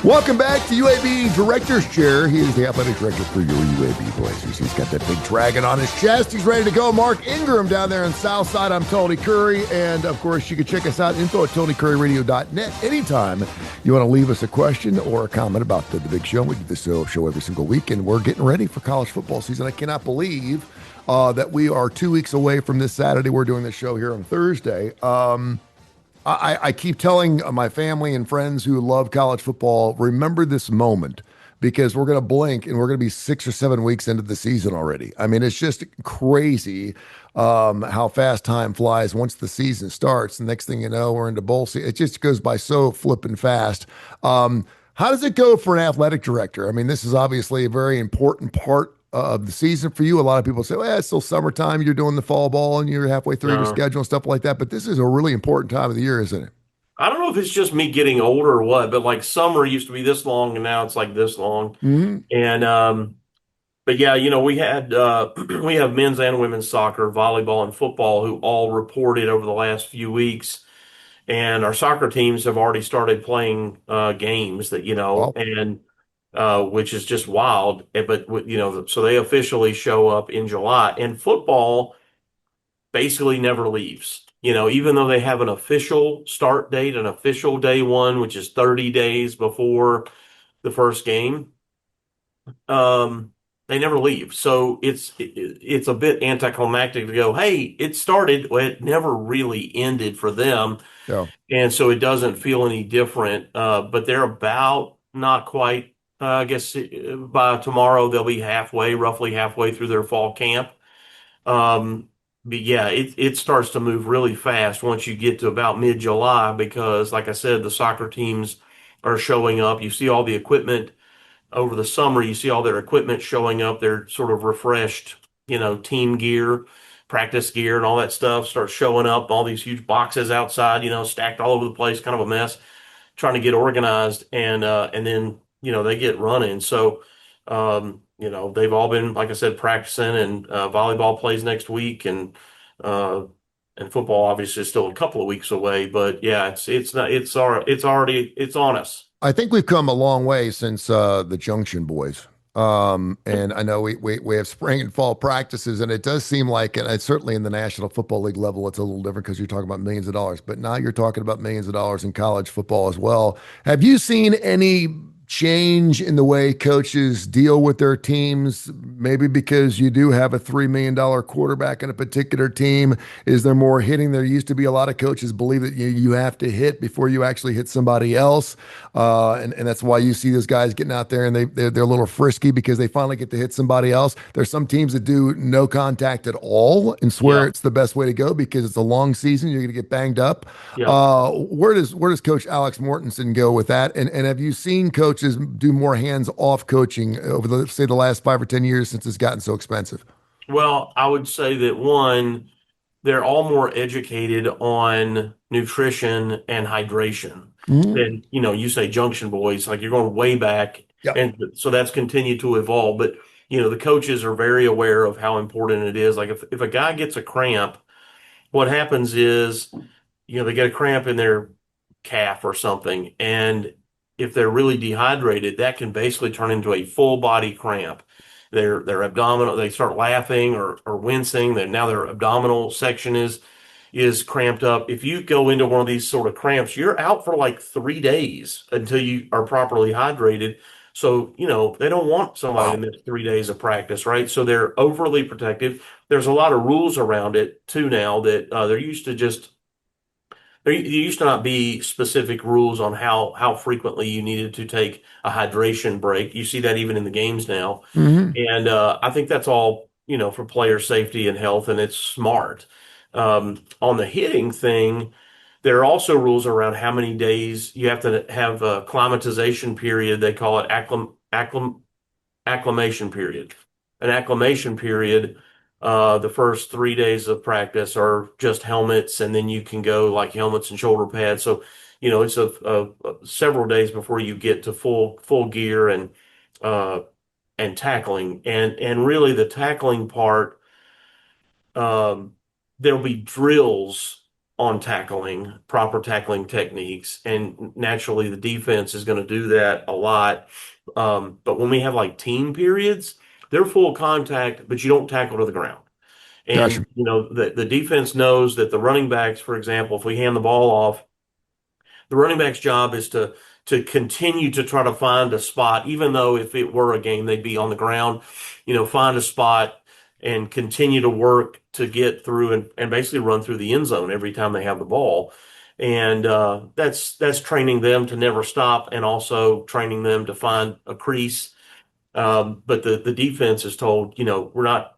Welcome back to UAB Director's Chair. He is the athletic director for your UAB Blazers. He's got that big dragon on his chest. He's ready to go. Mark Ingram down there in Southside. I'm Tony Kurre. And, of course, you can check us out, info at TonyCurryRadio.net. Anytime you want to leave us a question or a comment about the big show. We do this show every single week, and we're getting ready for college football season. I cannot believe that we are 2 weeks away from this Saturday. We're doing this show here on Thursday. I keep telling my family and friends who love college football, remember this moment because we're going to blink and we're going to be 6 or 7 weeks into the season already. I mean, it's just crazy how fast time flies once the season starts. The next thing you know, we're into bowl season. It just goes by so flipping fast. How does it go for an athletic director? I mean, this is obviously a very important part of the season for you. A lot of people say, well, it's still summertime. You're doing the fall ball and you're halfway through your schedule and stuff like that. But this is a really important time of the year, isn't it? I don't know if it's just me getting older or what, but like summer used to be this long and now it's like this long. Mm-hmm. And but yeah, we had we have men's and women's soccer, volleyball and football who all reported over the last few weeks. And our soccer teams have already started playing games that, Well, and which is just wild. But so they officially show up in July. And football basically never leaves. Even though they have an official start date, an official day one, which is 30 days before the first game, they never leave. So it's a bit anticlimactic to go, hey, it started. Well, it never really ended for them. yeah. And so it doesn't feel any different. But they're about not quite, I guess by tomorrow they'll be roughly halfway through their fall camp. But yeah, it starts to move really fast once you get to about mid-July because, like I said, the soccer teams are showing up. You see all the equipment over the summer. You see all their equipment showing up. Their sort of refreshed, team gear, practice gear, and all that stuff starts showing up. All these huge boxes outside, stacked all over the place, kind of a mess. Trying to get organized, and then they get running. So. They've all been, like I said, practicing, and volleyball plays next week, and football obviously is still a couple of weeks away. But yeah, it's on us. I think we've come a long way since the Junction Boys. And I know we have spring and fall practices, and it does seem like, and it's certainly in the National Football League level, it's a little different because you're talking about millions of dollars. But now you're talking about millions of dollars in college football as well. Have you seen any change in the way coaches deal with their teams? Maybe because you do have a $3 million quarterback in a particular team. Is there more hitting? There used to be a lot of coaches believe that you have to hit before you actually hit somebody else. And that's why you see those guys getting out there and they're a little frisky because they finally get to hit somebody else. There's some teams that do no contact at all and swear Yeah, it's the best way to go because it's a long season. You're going to get banged up. yeah. Where does Coach Alex Mortensen go with that? And have you seen coaches do more hands-off coaching over the last 5 or 10 years since it's gotten so expensive? Well, I would say that one, they're all more educated on nutrition and hydration Mhm. than, you say Junction Boys, like you're going way back. Yeah. And so that's continued to evolve. But, the coaches are very aware of how important it is. Like if a guy gets a cramp, what happens is, they get a cramp in their calf or something. And if they're really dehydrated, that can basically turn into a full body cramp. Their abdominal, they start laughing or wincing. Now their abdominal section is cramped up. If you go into one of these sort of cramps, you're out for like 3 days until you are properly hydrated. So, they don't want somebody to Wow. miss 3 days of practice, right? So they're overly protective. There's a lot of rules around it too now that there used to not be specific rules on how frequently you needed to take a hydration break. You see that even in the games now. Hmm. And I think that's all, for player safety and health, and it's smart. On the hitting thing, there are also rules around how many days you have to have a acclimatization period. They call it acclimation period. An acclimation period, the first 3 days of practice are just helmets, and then you can go like helmets and shoulder pads. So, it's several days before you get to full gear uh, and tackling. And really the tackling part, um, there'll be drills on tackling, proper tackling techniques. And naturally, the defense is going to do that a lot. But when we have like team periods, they're full contact, but you don't tackle to the ground. Gotcha. And, the defense knows that the running backs, for example, if we hand the ball off, the running back's job is to continue to try to find a spot, even though if it were a game, they'd be on the ground, find a spot and continue to work to get through and basically run through the end zone every time they have the ball. And that's training them to never stop and also training them to find a crease. But the defense is told, we're not,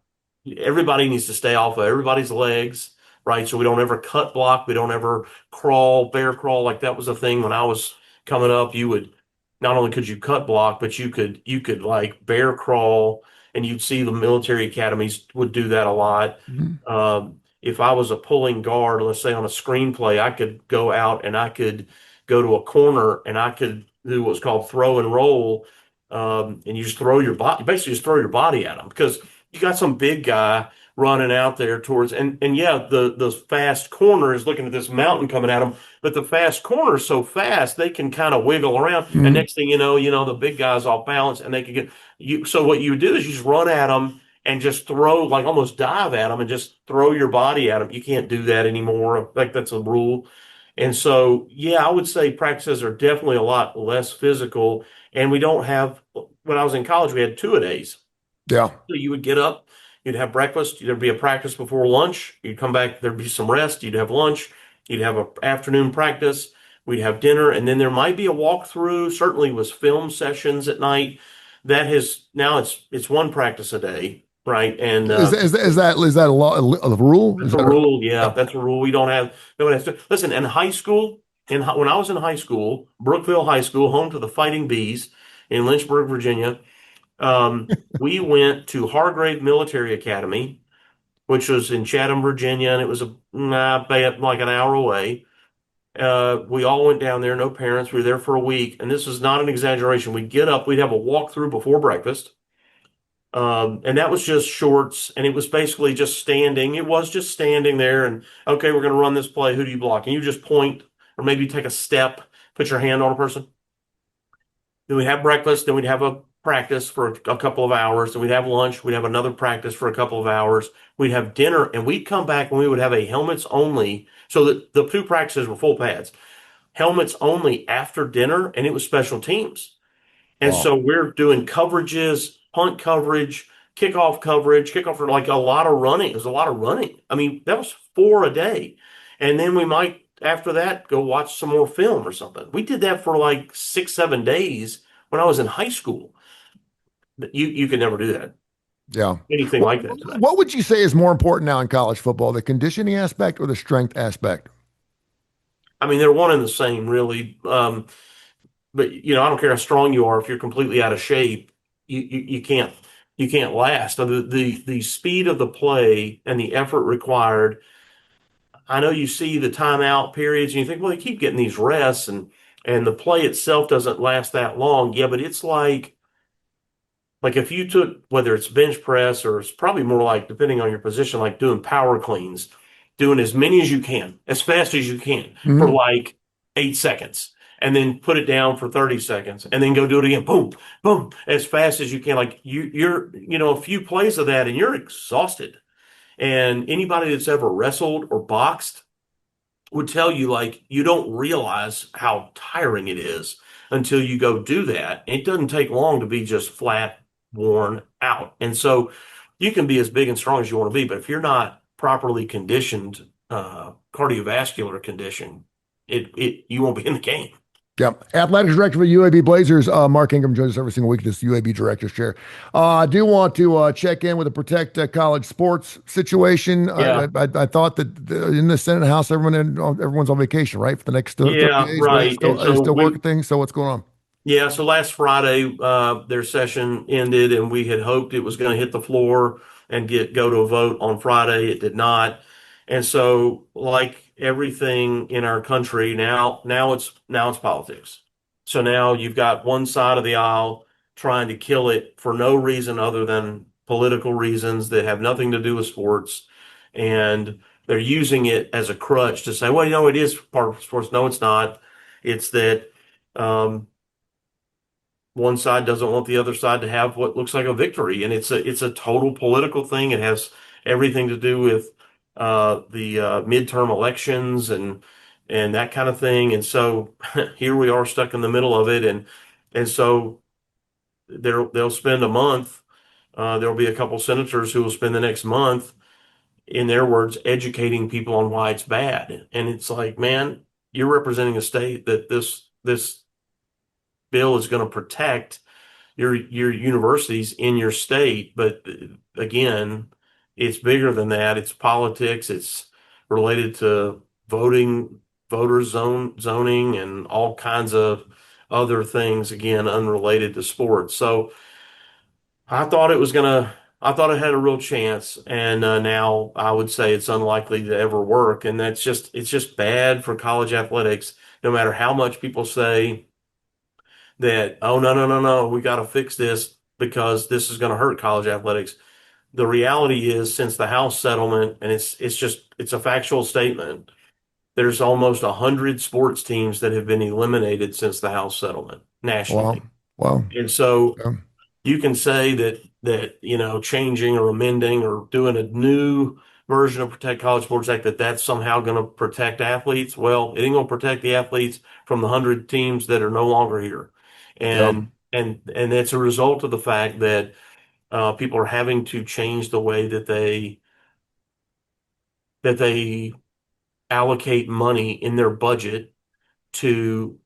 everybody needs to stay off of everybody's legs, right? So we don't ever cut block. We don't ever crawl, bear crawl. Like that was a thing when I was coming up. You would, not only could you cut block, but you could like bear crawl, and you'd see the military academies would do that a lot. Mhm. If I was a pulling guard, let's say on a screenplay, I could go out and I could go to a corner and I could do what's called throw and roll. And you just throw your body, basically just throw your body at them because you got some big guy running out there towards, and yeah, the fast corner is looking at this mountain coming at them, but the fast corner is so fast they can kind of wiggle around, and Mhm. next thing the big guy's off balance, and they can get you. So what you do is you just run at them and just throw, like almost dive at them and just throw your body at them. You can't do that anymore. Like that's a rule. And so, yeah, I would say practices are definitely a lot less physical. And we don't have, when I was in college, we had two-a-days. Yeah. So you would get up, you'd have breakfast, there'd be a practice before lunch, you'd come back, there'd be some rest, you'd have lunch, you'd have an afternoon practice, we'd have dinner, and then there might be a walkthrough. Certainly was film sessions at night. That has now it's one practice a day, right? And Is that a law, a rule? that's Is a that rule. Yeah, yeah. that's a rule. We don't have no one has to listen. In high school, when I was in high school, Brookville High School, home to the Fighting Bees in Lynchburg, Virginia. We went to Hargrave Military Academy, which was in Chatham, Virginia, and it was like an hour away. We all went down there, no parents. We were there for a week, and this is not an exaggeration. We'd get up, we'd have a walkthrough before breakfast. And that was just shorts, and it was basically just standing. It was just standing there, and okay, we're going to run this play. Who do you block? And you just point, or maybe take a step, put your hand on a person. Then we'd have breakfast, then we'd have a practice for a couple of hours, then we'd have lunch, we'd have another practice for a couple of hours, we'd have dinner, and we'd come back and we would have a helmets only. So that the two practices were full pads, helmets only after dinner, and it was special teams. And Wow. so we're doing coverages, punt coverage, kickoff for like a lot of running. There's a lot of running. I mean, that was four a day. And then we might, after that, go watch some more film or something. We did that for like 6, 7 days when I was in high school. You could never do that, Yeah. anything What, like that today. what would you say is more important now in college football, the conditioning aspect or the strength aspect? I mean, they're one and the same, really. But I don't care how strong you are. If you're completely out of shape, you can't last. So the speed of the play and the effort required. I know you see the timeout periods and you think, well, they keep getting these rests and the play itself doesn't last that long. Yeah, but it's like if you took, whether it's bench press or it's probably more like, depending on your position, like doing power cleans, doing as many as you can, as fast as you can for Hmm. like 8 seconds, and then put it down for 30 seconds, and then go do it again, boom, boom, as fast as you can. Like you're a few plays of that and you're exhausted. And anybody that's ever wrestled or boxed would tell you like you don't realize how tiring it is until you go do that. It doesn't take long to be just flat worn out. And so you can be as big and strong as you want to be, but if you're not properly conditioned, cardiovascular condition, it you won't be in the game. Yeah. Athletics director for UAB Blazers, Mark Ingram joins us every single week, this UAB director's chair. I do want to check in with the Protect College Sports situation. Yeah. I thought that in the Senate House, everyone's on vacation, right? For the next 30 Yeah, days. Are they right. still, And are they so still working things? So what's going on? so last Friday, their session ended, and we had hoped it was going to hit the floor and go to a vote on Friday. It did not, and so like everything in our country now it's politics. So now you've got one side of the aisle trying to kill it for no reason other than political reasons that have nothing to do with sports, and they're using it as a crutch to say, well, it is part of sports. No, it's not. It's that um, one side doesn't want the other side to have what looks like a victory, and it's a total political thing. It has everything to do with the midterm elections and that kind of thing. And so here we are stuck in the middle of it, and so they'll spend a month. There'll be a couple senators who will spend the next month, in their words, educating people on why it's bad. And it's like, man, you're representing a state that this bill is going to protect your universities in your state. But again, it's bigger than that. It's politics. It's related to voting, zoning, and all kinds of other things, again, unrelated to sports. So I thought it was gonna, I thought it had a real chance, and now I would say it's unlikely to ever work. And it's just bad for college athletics, no matter how much people say that, oh, no, no, no, no, we got to fix this because this is going to hurt college athletics. The reality is, since the House settlement, and it's a factual statement, there's almost 100 sports teams that have been eliminated since the House settlement Wow. nationally. Wow. And so Yeah. you can say that changing or amending or doing a new version of Protect College Sports Act, that's somehow going to protect athletes. Well, it ain't going to protect the athletes from the 100 teams that are no longer here, Yeah. and it's a result of the fact that people are having to change the way that they allocate money in their budget to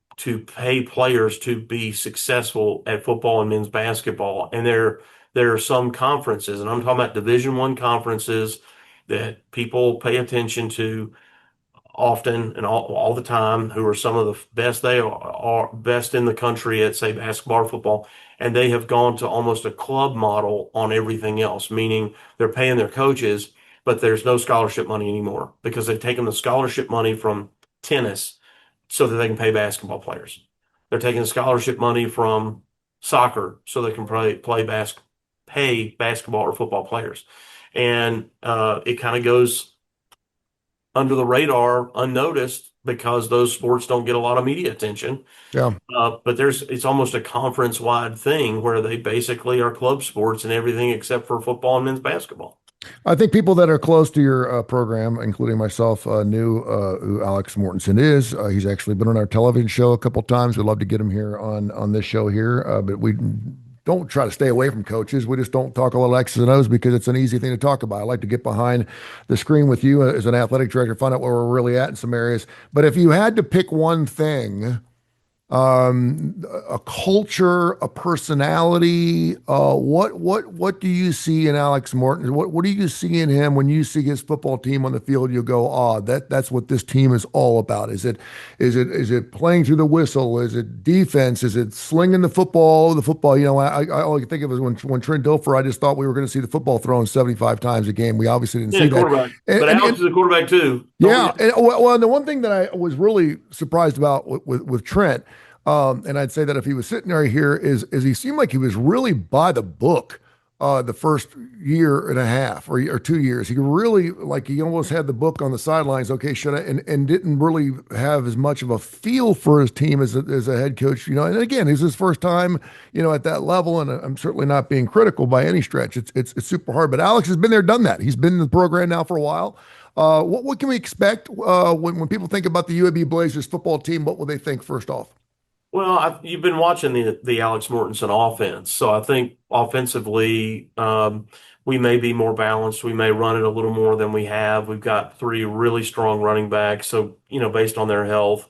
pay players to be successful at football and men's basketball. And there are some conferences, and I'm talking about Division I conferences that people pay attention to often and all the time, who are some of the best they are best in the country at, say, basketball or football. And they have gone to almost a club model on everything else, meaning they're paying their coaches, but there's no scholarship money anymore because they've taken the scholarship money from tennis so that they can pay basketball players. They're taking scholarship money from soccer so they can pay basketball or football players. And it kind of goes under the radar, unnoticed, because those sports don't get a lot of media attention. Yeah. But it's almost a conference wide thing where they basically are club sports and everything except for football and men's basketball. I think people that are close to your program, including myself, knew who Alex Mortensen is. He's actually been on our television show a couple times. We'd love to get him here on this show here, but we don't try to stay away from coaches. We just don't talk a lot of X's and O's because it's an easy thing to talk about. I like to get behind the screen with you as an athletic director, find out where we're really at in some areas. But if you had to pick one thing, a culture, a personality. What do you see in Alex Morton? What do you see in him when you see his football team on the field? You go, that's what this team is all about. Is it playing through the whistle? Is it defense? Is it slinging the football? The football. I all I can think of is when Trent Dilfer. I just thought we were going to see the football thrown 75 times a game. We obviously didn't Yeah, see that. quarterback. And, But and, Alex and is a quarterback too. Don't yeah, forget. and well, the one thing that I was really surprised about with Trent, and I'd say that if he was sitting right here, is he seemed like he was really by the book the first year and a half or 2 years. He really like he almost had the book on the sidelines. Okay, should I? And didn't really have as much of a feel for his team as a head coach. And again, it's his first time, at that level, and I'm certainly not being critical by any stretch. It's super hard, but Alex has been there, done that. He's been in the program now for a while. What can we expect when people think about the UAB Blazers football team? What will they think first off? Well, you've been watching the Alex Mortensen offense, so I think offensively, we may be more balanced. We may run it a little more than we have. We've got three really strong running backs, so based on their health,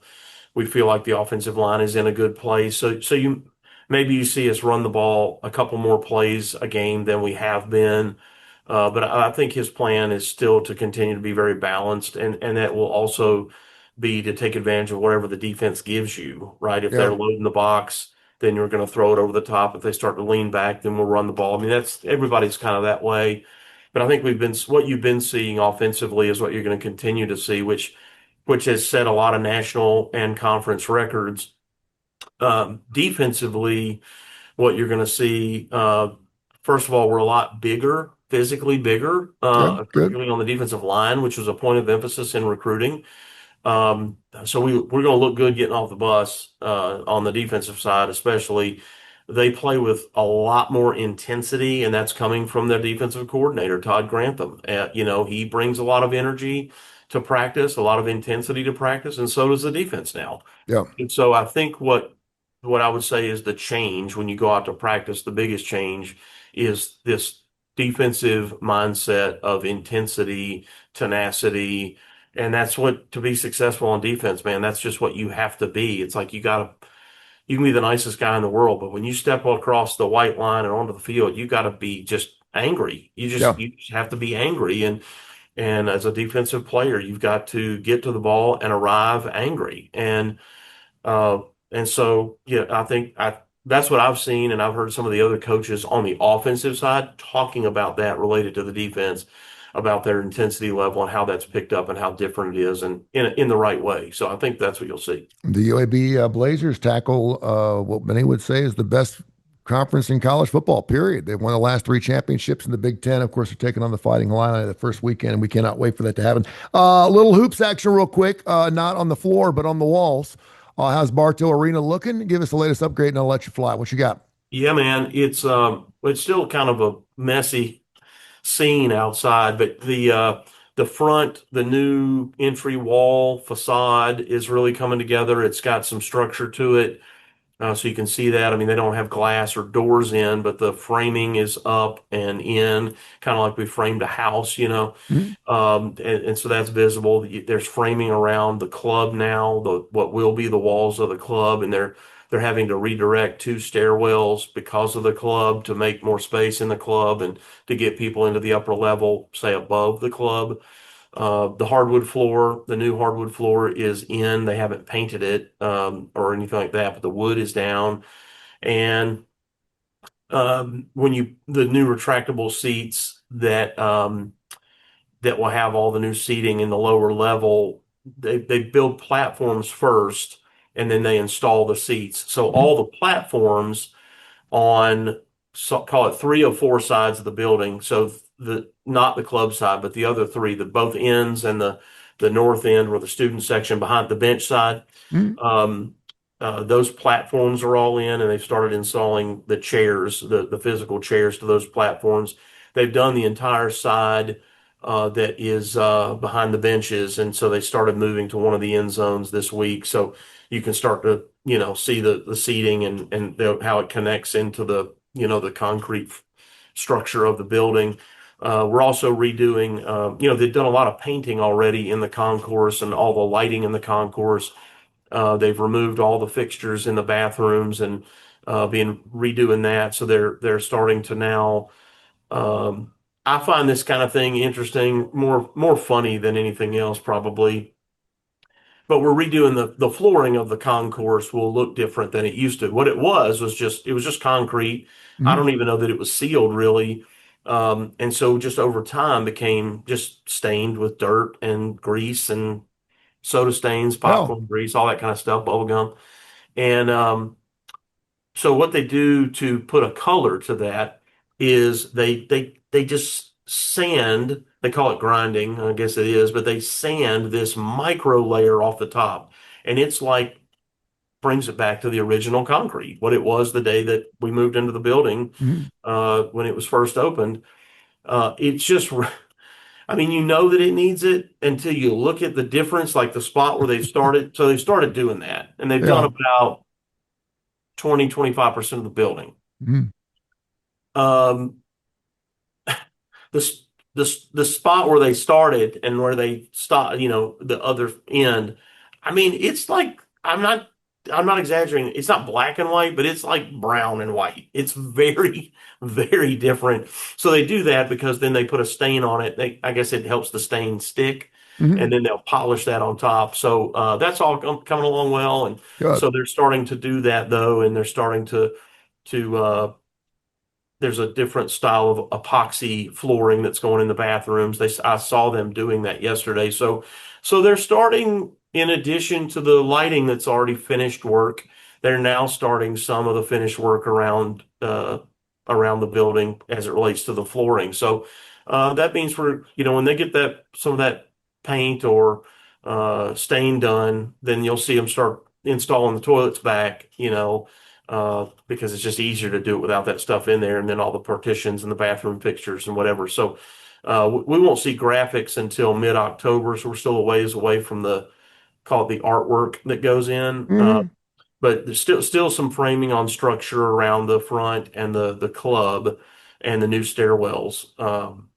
we feel like the offensive line is in a good place. So you see us run the ball a couple more plays a game than we have been. But I think his plan is still to continue to be very balanced, and that will also be to take advantage of whatever the defense gives you, right? If they're Yeah, loading the box, then you're going to throw it over the top. If they start to lean back, then we'll run the ball. I mean, that's everybody's kind of that way. But I think what you've been seeing offensively is what you're going to continue to see, which has set a lot of national and conference records. Defensively, what you're going to see, first of all, we're a lot bigger physically bigger, Yeah, good. particularly on the defensive line, which was a point of emphasis in recruiting. So we're going to look good getting off the bus on the defensive side, especially. They play with a lot more intensity, and that's coming from their defensive coordinator, Todd Grantham. He brings a lot of energy to practice, a lot of intensity to practice, and so does the defense now. Yeah, And so I think what I would say is the change when you go out to practice, the biggest change is this defensive mindset of intensity, tenacity, and that's what to be successful on defense, man, that's just what you have to be. It's like you can be the nicest guy in the world, but when you step across the white line and onto the field, you got to be just angry. yeah. You just have to be angry and as a defensive player, you've got to get to the ball and arrive angry. Uh, and so, yeah, I think that's what I've seen, and I've heard some of the other coaches on the offensive side talking about that related to the defense, about their intensity level and how that's picked up and how different it is, and in the right way. So I think that's what you'll see. The UAB Blazers tackle what many would say is the best conference in college football, period. They won the last three championships in the Big Ten. Of course, they're taking on the Fighting Illini the first weekend, and we cannot wait for that to happen. Little hoops action, real quick, not on the floor, but on the walls. How's Bartow Arena looking? Give us the latest upgrade, and I'll let you fly. What you got? Yeah, man, it's still kind of a messy scene outside, but the front, the new entry wall facade is really coming together. It's got some structure to it. So you can see that. I mean, they don't have glass or doors in, but the framing is up and in, kind of like we framed a house. Mhm. And so that's visible. There's framing around the club now, the what will be the walls of the club, and they're having to redirect two stairwells because of the club to make more space in the club and to get people into the upper level, say above the club. The hardwood floor, the new hardwood floor is in. They haven't painted it or anything like that, but the wood is down. And the new retractable seats that will have all the new seating in the lower level, they build platforms first, and then they install the seats. So Mhm. all the platforms on, so call it three or four sides of the building. So the not the club side, but the other three, the both ends and the north end where the student section behind the bench side. Mhm. Um, those platforms are all in, and they've started installing the chairs, the physical chairs to those platforms. They've done the entire side that is behind the benches, and so they started moving to one of the end zones this week. So you can start to see the seating and how it connects into the concrete structure of the building. We're also redoing, they've done a lot of painting already in the concourse and all the lighting in the concourse. They've removed all the fixtures in the bathrooms and being redoing that. So they're starting to now. I find this kind of thing interesting, more funny than anything else, probably. But we're redoing the flooring of the concourse will look different than it used to. What it was just concrete. I Mhm. don't even know that it was sealed really. And so just over time became just stained with dirt and grease and soda stains, Oh. popcorn grease, all that kind of stuff, bubble gum. And so what they do to put a color to that is they just sand, they call it grinding, I guess it is, but they sand this micro layer off the top. And it's like brings it back to the original concrete, what it was the day that we moved into the building Mhm. when it was first opened. It's just I mean, you know that it needs it until you look at the difference, like the spot where they've started. So they've started doing that, and they've done Yeah. about 25% of the building. Mhm. Um, the the spot where they started and where they stopped, the other end. I mean, it's like I'm not exaggerating. It's not black and white, but it's like brown and white. It's very very different. So they do that because then they put a stain on it. I guess it helps the stain stick, Mhm. and then they'll polish that on top. So that's all coming along well, and Good. so they're starting to do that though, and they're starting to there's a different style of epoxy flooring that's going in the bathrooms. I saw them doing that yesterday. So they're starting, in addition to the lighting that's already finished work, they're now starting some of the finished work around the building as it relates to the flooring. So That means when they get some of that paint or stain done, then you'll see them start installing the toilets back, because it's just easier to do it without that stuff in there, and then all the partitions and the bathroom fixtures and whatever. So we won't see graphics until mid-October, so we're still a ways away from call it the artwork that goes in. Mhm. But there's still some framing on structure around the front and the club and the new stairwells.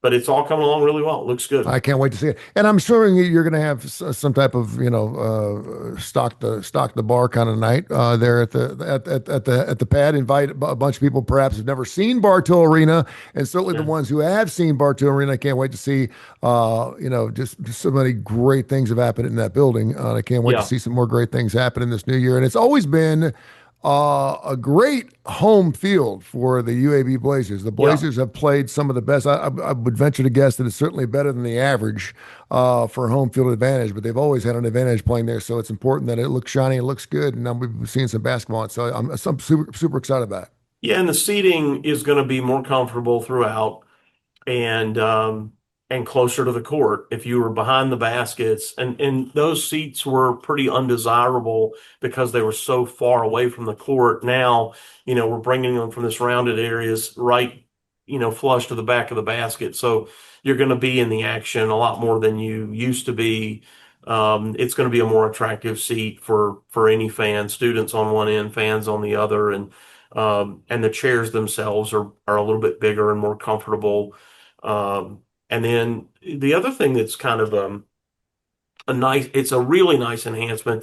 But it's all coming along really well. It looks good. I can't wait to see it. And I'm sure you're going to have some type of, stock the bar kind of night there at the pad. Invite a bunch of people perhaps have never seen Bartow Arena, and certainly the Yeah. ones who have seen Bartow Arena. I can't wait to see. Just so many great things have happened in that building. I can't wait to Yeah. see some more great things happen in this new year. And it's always been a great home field for the UAB Blazers. The Yeah. Blazers have played some of the best. I would venture to guess that it's certainly better than the average for home field advantage, but they've always had an advantage playing there. So it's important that it looks shiny, it looks good, and we've seen some basketball. So I'm super, super excited about it. Yeah, and the seating is going to be more comfortable throughout. And closer to the court if you were behind the baskets, and those seats were pretty undesirable because they were so far away from the court. Now we're bringing them from this rounded areas right, flush to the back of the basket, so you're going to be in the action a lot more than you used to be. It's going to be a more attractive seat for any fan, students on one end, fans on the other, and the chairs themselves are a little bit bigger and more comfortable. And then the other thing that's kind of it's a really nice enhancement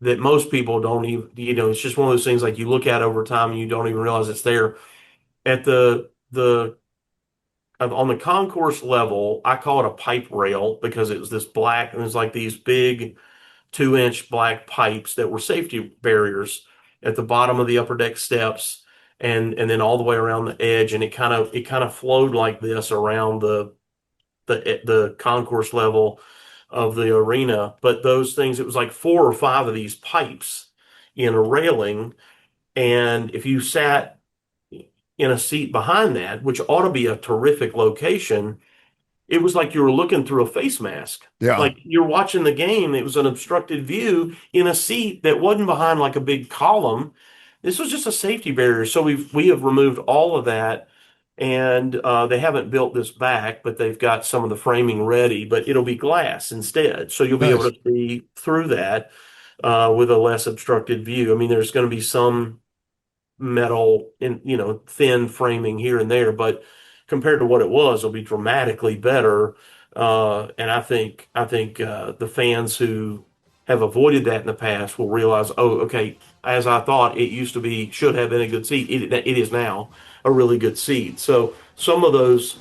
that most people don't even, it's just one of those things like you look at over time and you don't even realize it's there. At the on the concourse level, I call it a pipe rail because it was this black and it was like these big 2-inch black pipes that were safety barriers at the bottom of the upper deck steps and then all the way around the edge, and it kind of flowed like this around the concourse level of the arena. But those things, it was like 4 or 5 of these pipes in a railing, and if you sat in a seat behind that, which ought to be a terrific location, it was like you were looking through a face mask. Yeah, Like you're watching the game. It was an obstructed view in a seat that wasn't behind like a big column. This was just a safety barrier. So we have removed all of that, and they haven't built this back, but they've got some of the framing ready. But it'll be glass instead, so you'll be able nice. to see through that with a less obstructed view. I mean, there's going to be some metal in thin framing here and there, but compared to what it was, it'll be dramatically better. And I think the fans who have avoided that in the past will realize, oh, okay, as I thought it used to be, should have been a good seat. It is now a really good seat. So some of those,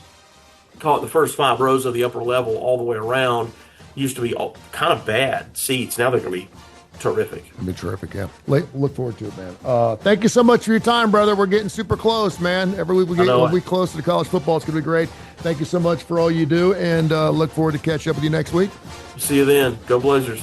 call it the first 5 rows of the upper level all the way around, used to be all kind of bad seats. Now they're going to be terrific. It'll be terrific. Yeah, look forward to it, man. Thank you so much for your time, brother. We're getting super close, man. Every week we I get know a it. week close to the college football. It's going to be great. Thank you so much for all you do, and look forward to catch up with you next week. See you then. Go Blazers.